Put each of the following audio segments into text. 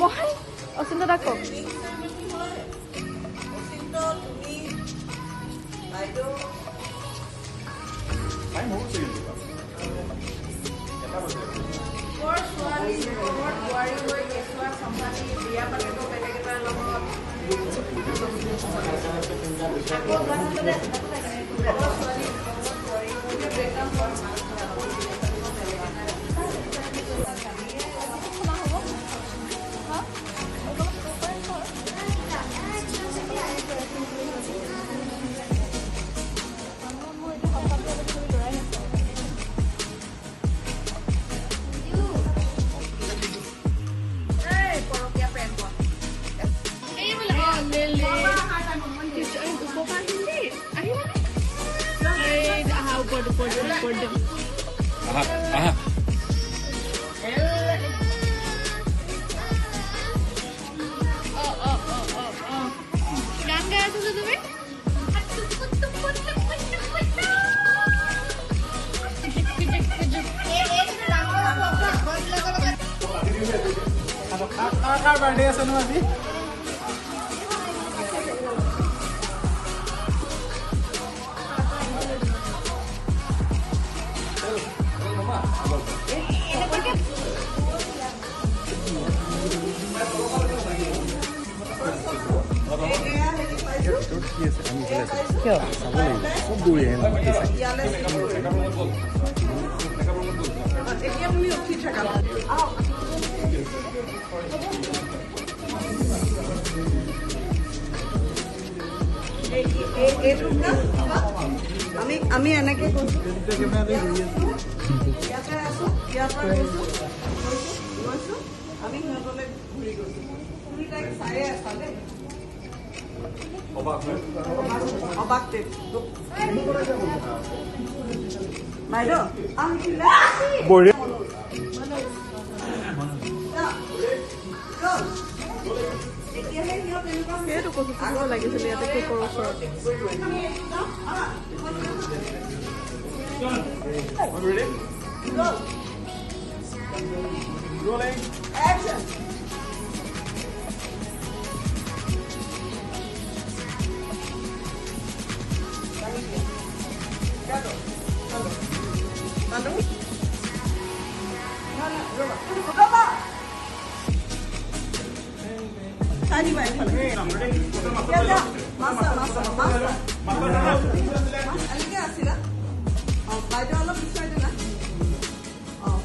মই অচিন্ত দাক কম গান গাই আছো যে তুমি কাৰ বাৰ্থডে আছে নো আজি আমি এনেকে আমি সিহঁতলৈ ঘূৰি গৈছো তুমি তাইক চায়ে আছা দেই অবাক বাইদেউ সেইটো কৈছো চাব লাগিছিলে ইয়াতে কেকৰ ওচৰত Action! Tadi baik kalau. Ya ya, masa. Lagi asila. Oh, baik Allah bisa aja lah. Oh.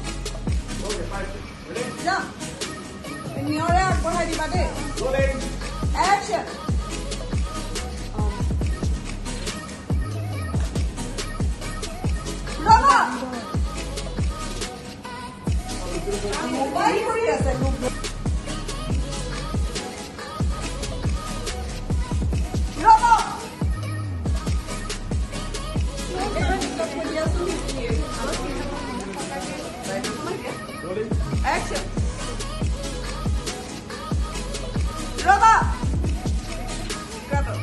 Jump. Ini orang apa hari bade? Action. Roma. Mobile kori ase. Action. Roma. Grab it.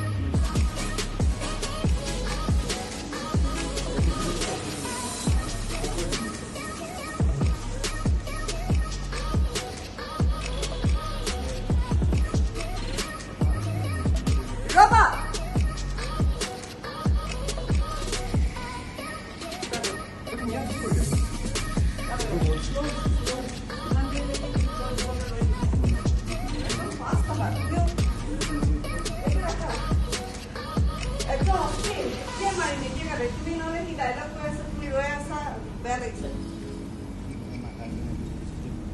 Roma.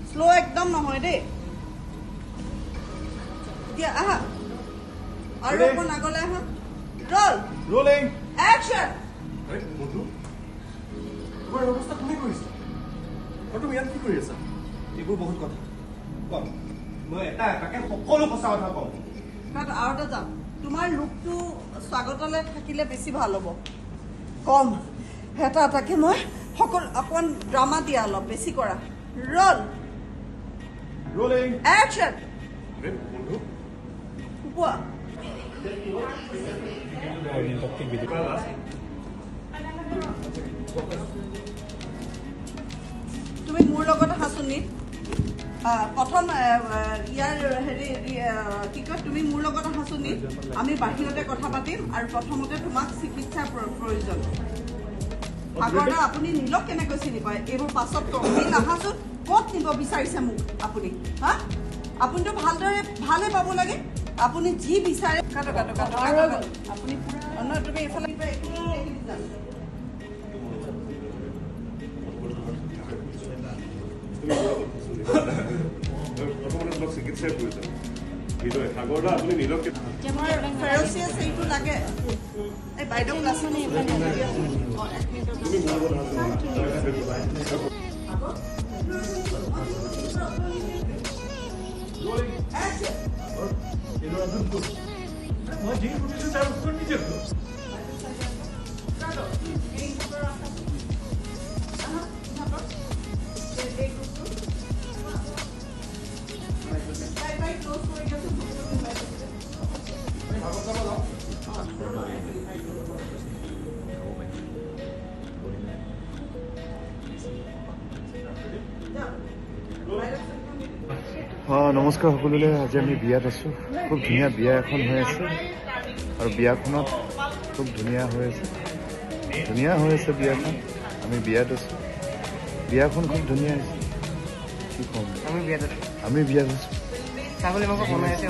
Slow ekdom নহয় দেই দিয়া আহা আৰু কোন আগলে আহা roll rolling action আৰে বন্ধু তোমাৰ অবস্থা তুমি কইছ আৰু তুমি ইয়াত কি কৰি আছা এইবোৰ বহুত কথা কম মই এটা তাকে সকলো কথা কম কাট আউট যাম তোমাৰ লুকটো স্বাগতলে থাকিলে বেছি ভাল হ'ব কম এটা তাকে মই সকল অকন ড্ৰামা দিয়া অলপ বেছি কৰা roll rolling action আৰে বন্ধু কোৱা তুমি মোৰ লগত আহা সুনীত প্ৰথম ইয়াৰ হেৰি কি কয় তুমি মোৰ লগত আহা সুনীত আমি বাহিৰতে কথা পাতিম আৰু প্ৰথমতে তোমাক চিকিৎসাৰ প্ৰয়োজন আগৰদা আপুনি নীলক কেনেকৈ চিনি পায় এইবোৰ পাছত কম নীল আহাচোন ক'ত নিব বিচাৰিছে মোক আপুনি হা আপুনিতো ভালদৰে ভালে পাব লাগে আপুনি যি বিচাৰে কাটো কাটো কাটো আপুনি নহয় তুমি এইফালে চিকিৎসাৰ প্ৰয়োজন সাগৰদা আপুনি নীলক ফেৰচিয়াছ এইটো লাগে এই বাইদেউ ক্লাছ মই যি সুধিছোঁ তাৰ উত্তৰ নিজে নমস্কাৰ সকলোলৈ আজি আমি বিয়াত আছোঁ খুব ধুনীয়া বিয়া এখন হৈ আছে আৰু বিয়াখনত খুব ধুনীয়া হৈ আছে বিয়াখন আমি বিয়াত আছোঁ বিয়াখন খুব ধুনীয়া হৈছে কি ক'ম আমি বিয়াত আছোঁ ছাগলী মাংস বনাই আছে